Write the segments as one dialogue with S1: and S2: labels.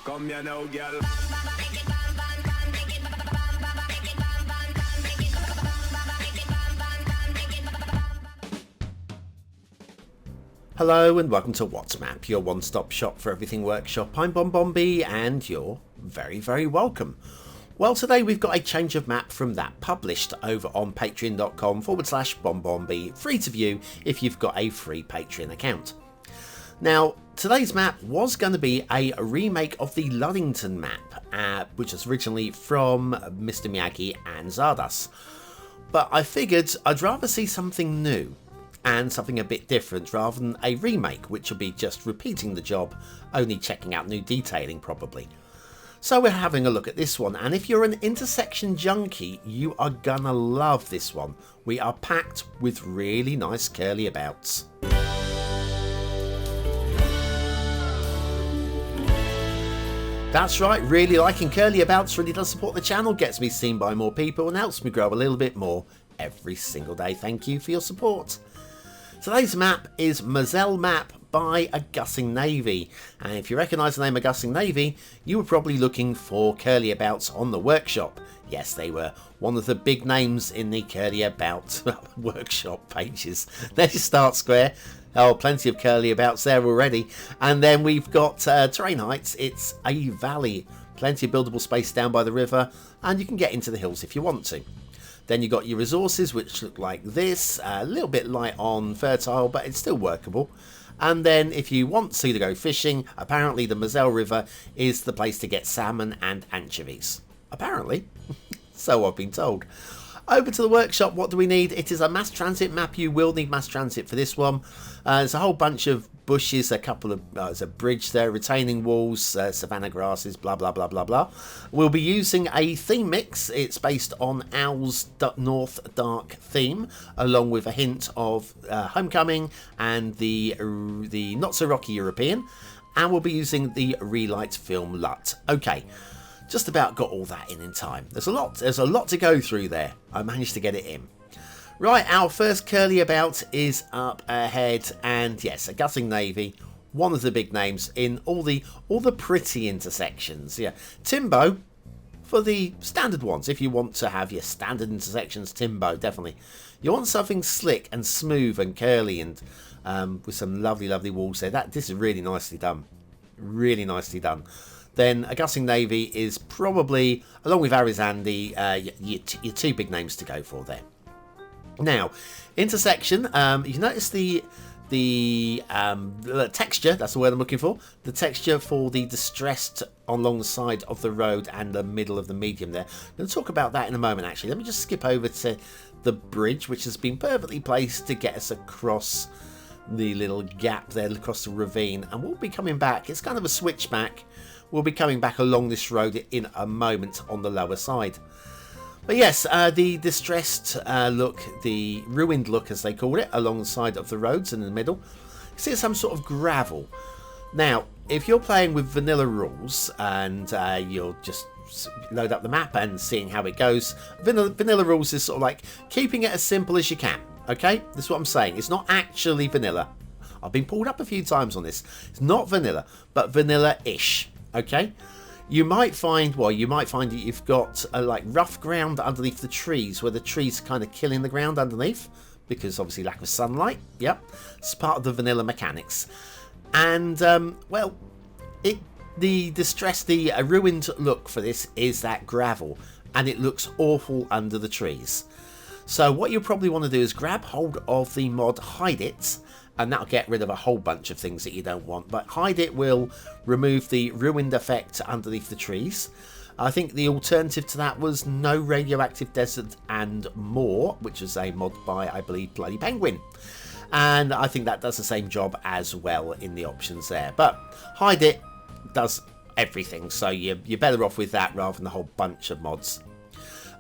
S1: Come here now, girl.
S2: Hello and welcome to What's Map, your one-stop shop for everything workshop. I'm BonBonB and you're very, very welcome. Well, today we've got a change of map from that published over on patreon.com/BonBonB, free to view if you've got a free Patreon account. Now, today's map was going to be a remake of the Luddington map, which was originally from Mr. Miyagi and Zardas. But I figured I'd rather see something new and something a bit different rather than a remake, which will be just repeating the job, only checking out new detailing probably. So we're having a look at this one, and if you're an intersection junkie, you are gonna love this one. We are packed with really nice curly abouts. That's right, really liking curly abouts really does support the channel, gets me seen by more people and helps me grow a little bit more every single day. Thank you for your support. Today's map is Moselle map by agusingnavy, and if you recognise the name agusingnavy, you were probably looking for curly abouts on the workshop. Yes, they were one of the big names in the curly about workshop pages. There's your start square. Oh, plenty of curly abouts there already. And then we've got terrain heights. It's a valley, plenty of buildable space down by the river, and you can get into the hills if you want to. Then you've got your resources, which look like this, a little bit light on fertile, but it's still workable. And then if you want to go fishing, apparently the Moselle River is the place to get salmon and anchovies. Apparently. So I've been told. Over to the workshop, what do we need? It is a mass transit map. You will need mass transit for this one. There's a whole bunch of bushes, a couple of, there's a bridge there, retaining walls, savanna grasses, blah, blah, blah, blah, blah. We'll be using a theme mix. It's based on Owl's North Dark theme, along with a hint of Homecoming and the Not So Rocky European. And we'll be using the Relight film LUT. Okay. Just about got all that in time. There's a lot to go through there. I managed to get it in. Right, our first curly about is up ahead, and yes, agusingnavy, one of the big names in all the pretty intersections. Yeah, Timbo for the standard ones. If you want to have your standard intersections, Timbo definitely. You want something slick and smooth and curly and with some lovely walls there. This is really nicely done. Really nicely done. Then agusingnavy is probably, along with Arizandi, your two big names to go for there. Now, intersection, you notice the texture, that's the word I'm looking for, the texture for the distressed along the side of the road and the middle of the medium there. I'm going to talk about that in a moment actually. Let me just skip over to the bridge, which has been perfectly placed to get us across the little gap there, across the ravine, and we'll be coming back. It's kind of a switchback. We'll be coming back along this road in a moment on the lower side. But yes, the distressed look, the ruined look as they call it, alongside of the roads in the middle. You see some sort of gravel. Now, if you're playing with vanilla rules and you'll just load up the map and seeing how it goes, vanilla rules is sort of like keeping it as simple as you can. Okay, that's what I'm saying. It's not actually vanilla. I've been pulled up a few times on this. It's not vanilla, but vanilla-ish. Okay, you might find that you've got like rough ground underneath the trees, where the trees are kind of killing the ground underneath because obviously lack of sunlight. Yep, it's part of the vanilla mechanics. And well, the ruined look for this is that gravel, and it looks awful under the trees. So what you probably want to do is grab hold of the mod Hide It, and that'll get rid of a whole bunch of things that you don't want. But Hide It will remove the ruined effect underneath the trees. I think the alternative to that was No Radioactive Desert and More, which is a mod by, I believe, Bloody Penguin. And I think that does the same job as well in the options there. But Hide It does everything, so you're better off with that rather than a whole bunch of mods.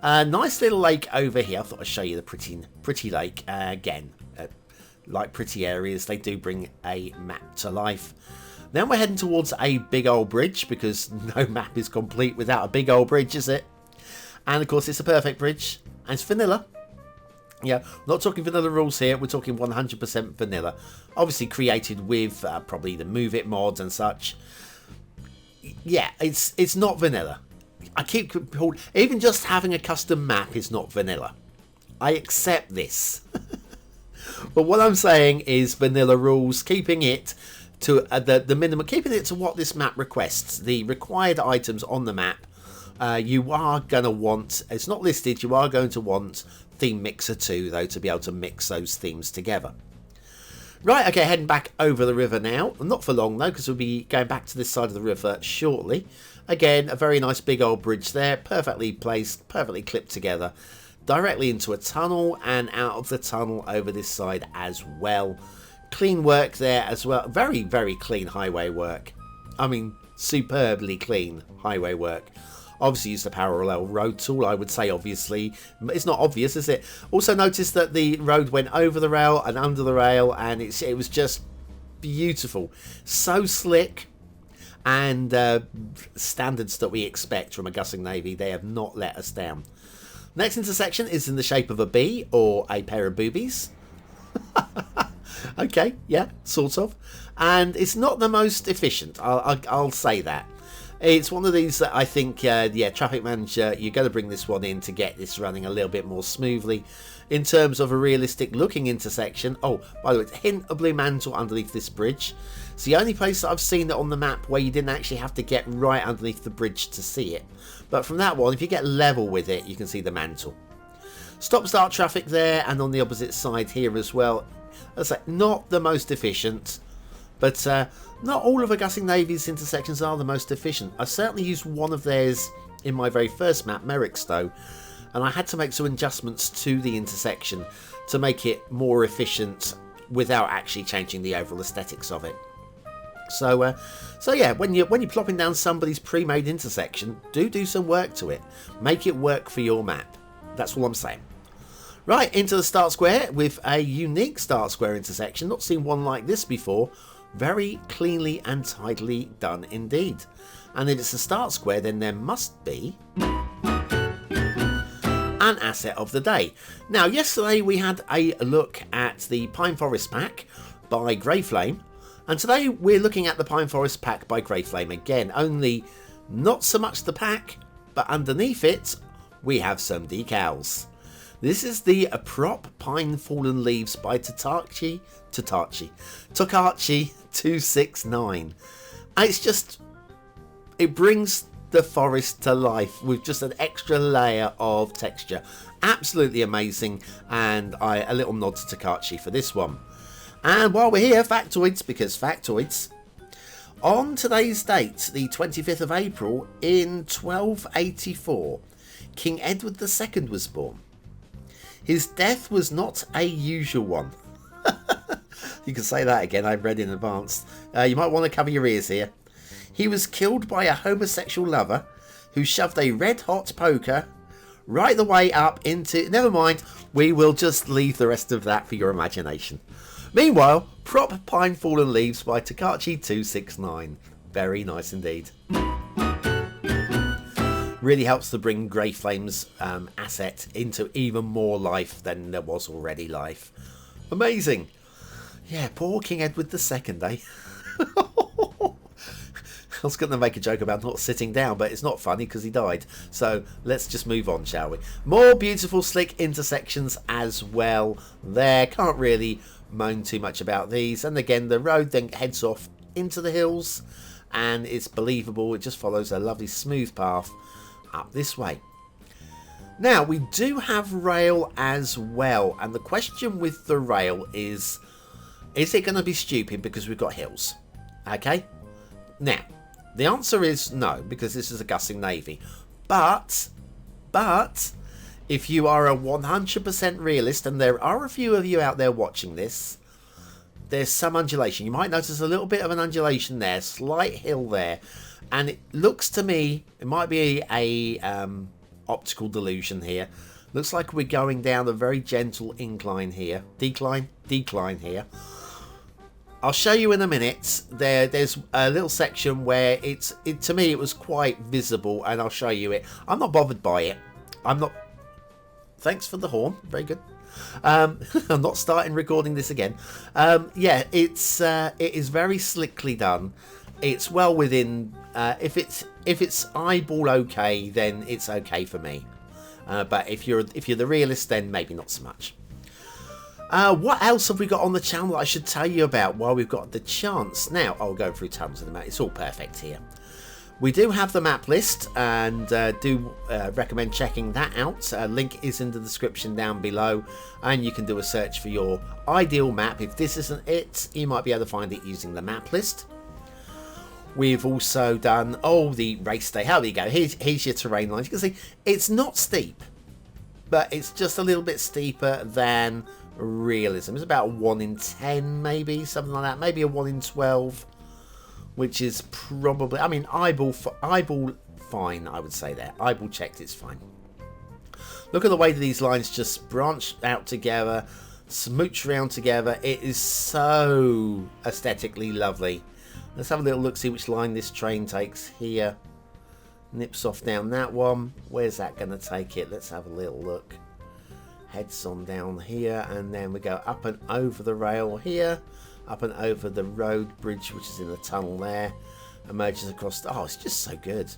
S2: Nice little lake over here. I thought I'd show you the pretty lake again. Like pretty areas, they do bring a map to life. Then we're heading towards a big old bridge, because no map is complete without a big old bridge, is it? And of course it's a perfect bridge, and it's vanilla. Yeah, we're not talking vanilla rules here, we're talking 100% vanilla. Obviously created with probably the Move It mods and such. yeah, it's not vanilla. I keep even just having a custom map is not vanilla. I accept this. But what I'm saying is vanilla rules, keeping it to the minimum, keeping it to what this map requests. The required items on the map, you are going to want, it's not listed, you are going to want Theme Mixer 2 though, to be able to mix those themes together. Right, okay, heading back over the river now. Not for long though, because we'll be going back to this side of the river shortly. Again, a very nice big old bridge there, perfectly placed, perfectly clipped together. Directly into a tunnel and out of the tunnel over this side as well. Clean work there as well. Very, very clean highway work. I mean, superbly clean highway work. Obviously use the parallel road tool, I would say, obviously. It's not obvious, is it? Also notice that the road went over the rail and under the rail, and it was just beautiful. So slick, and standards that we expect from agusingnavy, they have not let us down. Next intersection is in the shape of a bee or a pair of boobies. Okay, yeah, sort of. And it's not the most efficient, I'll say that. It's one of these that I think, yeah, Traffic Manager, you're going to bring this one in to get this running a little bit more smoothly. In terms of a realistic looking intersection, oh, by the way, hint of blue mantle underneath this bridge. It's the only place that I've seen it on the map where you didn't actually have to get right underneath the bridge to see it. But from that one, if you get level with it, you can see the mantle. Stop-start traffic there, and on the opposite side here as well. As I say, not the most efficient, but not all of agusinnavy's intersections are the most efficient. I certainly used one of theirs in my very first map, Merrickstowe, and I had to make some adjustments to the intersection to make it more efficient without actually changing the overall aesthetics of it. So yeah, when you're plopping down somebody's pre-made intersection, do some work to it. Make it work for your map. That's all I'm saying. Right, into the start square with a unique start square intersection. Not seen one like this before. Very cleanly and tidily done indeed. And if it's a start square, then there must be an asset of the day. Now, yesterday we had a look at the Pine Forest pack by Grey Flame. And today we're looking at the Pine Forest pack by Grey Flame again, only not so much the pack, but underneath it we have some decals. This is the Prop Pine Fallen Leaves by Tokachi 269. And it's just, it brings the forest to life with just an extra layer of texture. Absolutely amazing, and a little nod to Tokachi for this one. And while we're here, factoids, because factoids. On today's date, the 25th of April, in 1284, King Edward II was born. His death was not a usual one. You can say that again, I've read in advance. You might want to cover your ears here. He was killed by a homosexual lover who shoved a red-hot poker right the way up into... Never mind, we will just leave the rest of that for your imagination. Meanwhile, Prop Pine Fallen Leaves by Tokachi 269. Very nice indeed. Really helps to bring Grey Flame's asset into even more life than there was already life. Amazing. Yeah, poor King Edward II, eh? I was going to make a joke about not sitting down, but it's not funny because he died. So let's just move on, shall we? More beautiful, slick intersections as well there. Can't really moan too much about these. And again, the road then heads off into the hills, and it's believable. It just follows a lovely smooth path up this way. Now, we do have rail as well. And the question with the rail is it going to be stupid because we've got hills? Okay? Now, the answer is no, because this is agusingnavy. But, if you are a 100% realist, and there are a few of you out there watching this, there's some undulation. You might notice a little bit of an undulation there, slight hill there. And it looks to me, it might be a optical delusion here. Looks like we're going down a very gentle incline here. Decline here. I'll show you in a minute. There's a little section where to me it was quite visible, and I'll show you it. I'm not bothered by it. I'm not. Thanks for the horn. Very good. I'm not starting recording this again. Yeah, it is very slickly done, it's well within. If it's eyeball okay, then it's okay for me. But if you're the realist, then maybe not so much. What else have we got on the channel that I should tell you about while we've got the chance? Now, I'll go through tons of them. It's all perfect here. We do have the map list, and do recommend checking that out. Link is in the description down below, and you can do a search for your ideal map. If this isn't it, you might be able to find it using the map list. We've also done, the race day. Here we go. Here's your terrain lines. You can see it's not steep, but it's just a little bit steeper than realism. It's about 1 in 10, maybe, something like that. Maybe a 1 in 12, which is probably, I mean, eyeball fine, I would say there. Eyeball checked, it's fine. Look at the way that these lines just branch out together, smooch around together. It is so aesthetically lovely. Let's have a little look, see which line this train takes here. Nips off down that one. Where's that going to take it? Let's have a little look. Heads on down here, and then we go up and over the rail here, up and over the road bridge, which is in the tunnel there, emerges across. It's just so good.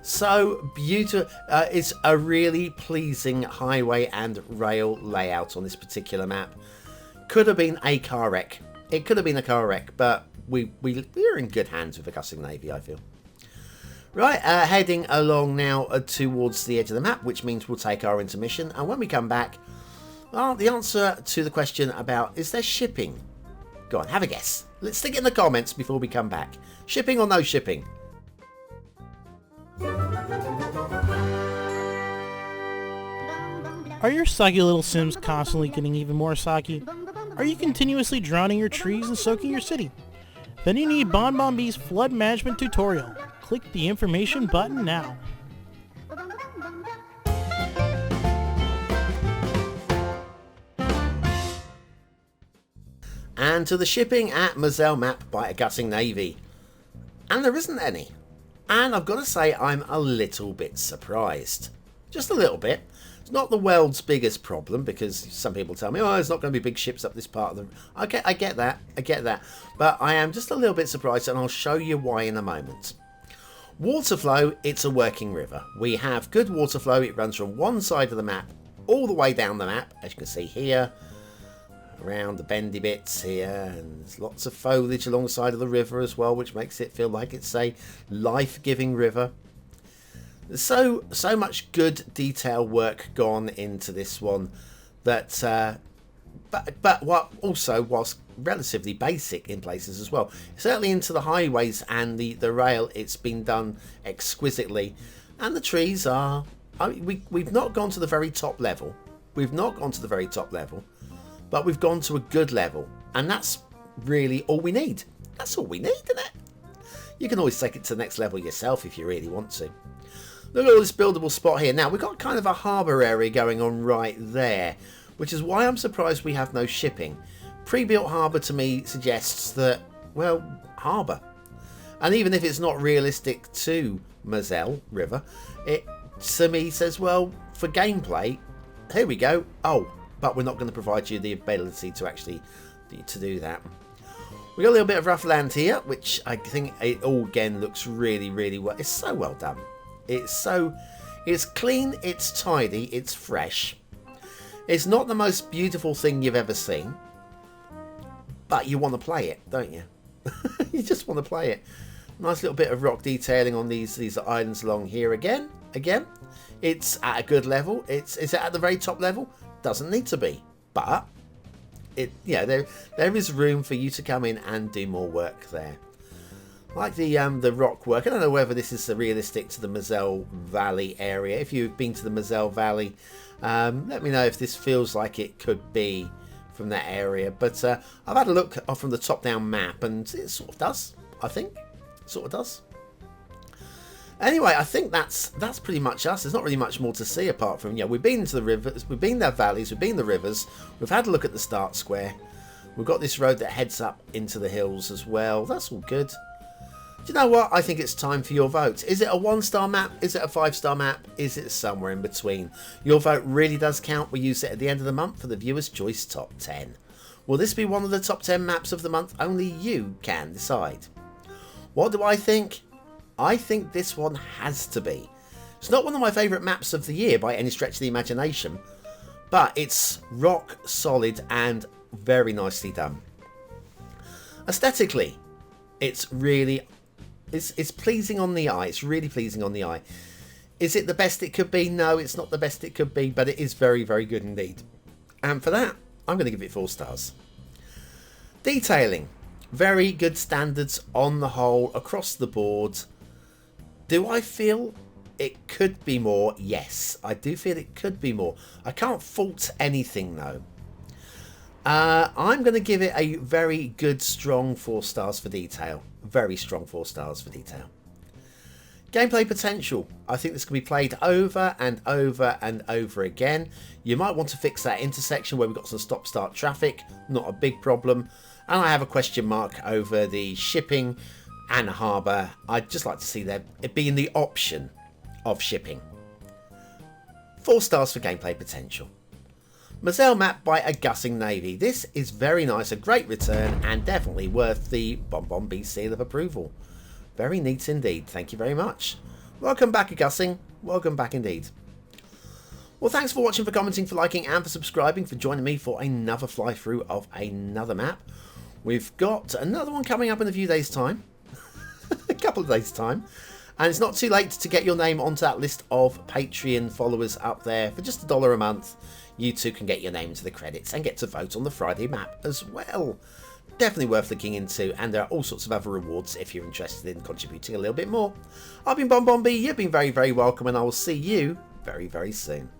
S2: So beautiful. It's a really pleasing highway and rail layout on this particular map. Could have been a car wreck. It could have been a car wreck, but we're in good hands with agusingnavy, I feel. Right, heading along now towards the edge of the map, which means we'll take our intermission. And when we come back, the answer to the question about, is there shipping? Go on, have a guess. Let's stick it in the comments before we come back. Shipping or no shipping?
S1: Are your soggy little Sims constantly getting even more soggy? Are you continuously drowning your trees and soaking your city? Then you need BonBonB's flood management tutorial. Click the information button now.
S2: And to the shipping at Moselle map by agusingnavy. And there isn't any. And I've got to say, I'm a little bit surprised. Just a little bit. It's not the world's biggest problem, because some people tell me, there's not going to be big ships up this part of the... Okay, I get that. But I am just a little bit surprised, and I'll show you why in a moment. Water flow, it's a working river. We have good water flow. It runs from one side of the map all the way down the map, as you can see here, around the bendy bits here, and there's lots of foliage alongside of the river as well, which makes it feel like it's a life-giving river. There's so much good detail work gone into this one that but what also was relatively basic in places as well. Certainly into the highways and the rail, it's been done exquisitely. And the trees are, we've not gone to the very top level. But we've gone to a good level. And that's really all we need. That's all we need, isn't it? You can always take it to the next level yourself if you really want to. Look at all this buildable spot here. Now, we've got kind of a harbour area going on right there, which is why I'm surprised we have no shipping. Pre-built harbour to me suggests that, well, harbour. And even if it's not realistic to Moselle River, it to me says, well, for gameplay, here we go. But we're not going to provide you the ability to actually to do that. We got a little bit of rough land here, which I think it all again looks really, really well. It's so well done. It's clean, it's tidy, it's fresh. It's not the most beautiful thing you've ever seen, but you want to play it, don't you? You just want to play it. Nice little bit of rock detailing on these islands along here again. It's at a good level. Is it at the very top level? Doesn't need to be, but there is room for you to come in and do more work there. Like the rock work. I don't know whether this is realistic to the Moselle Valley area. If you've been to the Moselle Valley, let me know if this feels like it could be from that area. But I've had a look from the top-down map, and it sort of does. I think it sort of does. Anyway, I think that's pretty much us. There's not really much more to see apart from we've been to the rivers, we've been the valleys, we've been the rivers, we've had a look at the start square. We've got this road that heads up into the hills as well. That's all good. Do you know what? I think it's time for your vote. Is it a 1-star map? Is it a 5-star map? Is it somewhere in between? Your vote really does count. We use it at the end of the month for the Viewer's Choice Top 10. Will this be one of the top 10 maps of the month? Only you can decide. What do I think? I think this one has to be. It's not one of my favourite maps of the year by any stretch of the imagination, but it's rock solid and very nicely done. Aesthetically, it's pleasing on the eye. It's really pleasing on the eye. Is it the best it could be? No, it's not the best it could be, but it is very, very good indeed. And for that, I'm going to give it 4 stars. Detailing, very good standards on the whole, across the board. Do I feel it could be more? Yes, I do feel it could be more. I can't fault anything though. I'm going to give it a very good, strong 4 stars for detail. Very strong 4 stars for detail. Gameplay potential. I think this can be played over and over and over again. You might want to fix that intersection where we've got some stop-start traffic. Not a big problem. And I have a question mark over the shipping and harbour. I'd just like to see there it being the option of shipping. 4 stars for gameplay potential. Moselle map by agusingnavy. This is very nice, a great return, and definitely worth the BonBonB seal of approval. Very neat indeed. Thank you very much. Welcome back, Agusing. Welcome back indeed. Well, thanks for watching, for commenting, for liking, and for subscribing, for joining me for another fly through of another map. We've got another one coming up in a few days' time. A couple of days' time. And it's not too late to get your name onto that list of Patreon followers up there. For just $1 a month, you too can get your name into the credits and get to vote on the Friday map as well. Definitely worth looking into, and there are all sorts of other rewards if you're interested in contributing a little bit more. I've been BonBonB, you've been very, very welcome, and I will see you very, very soon.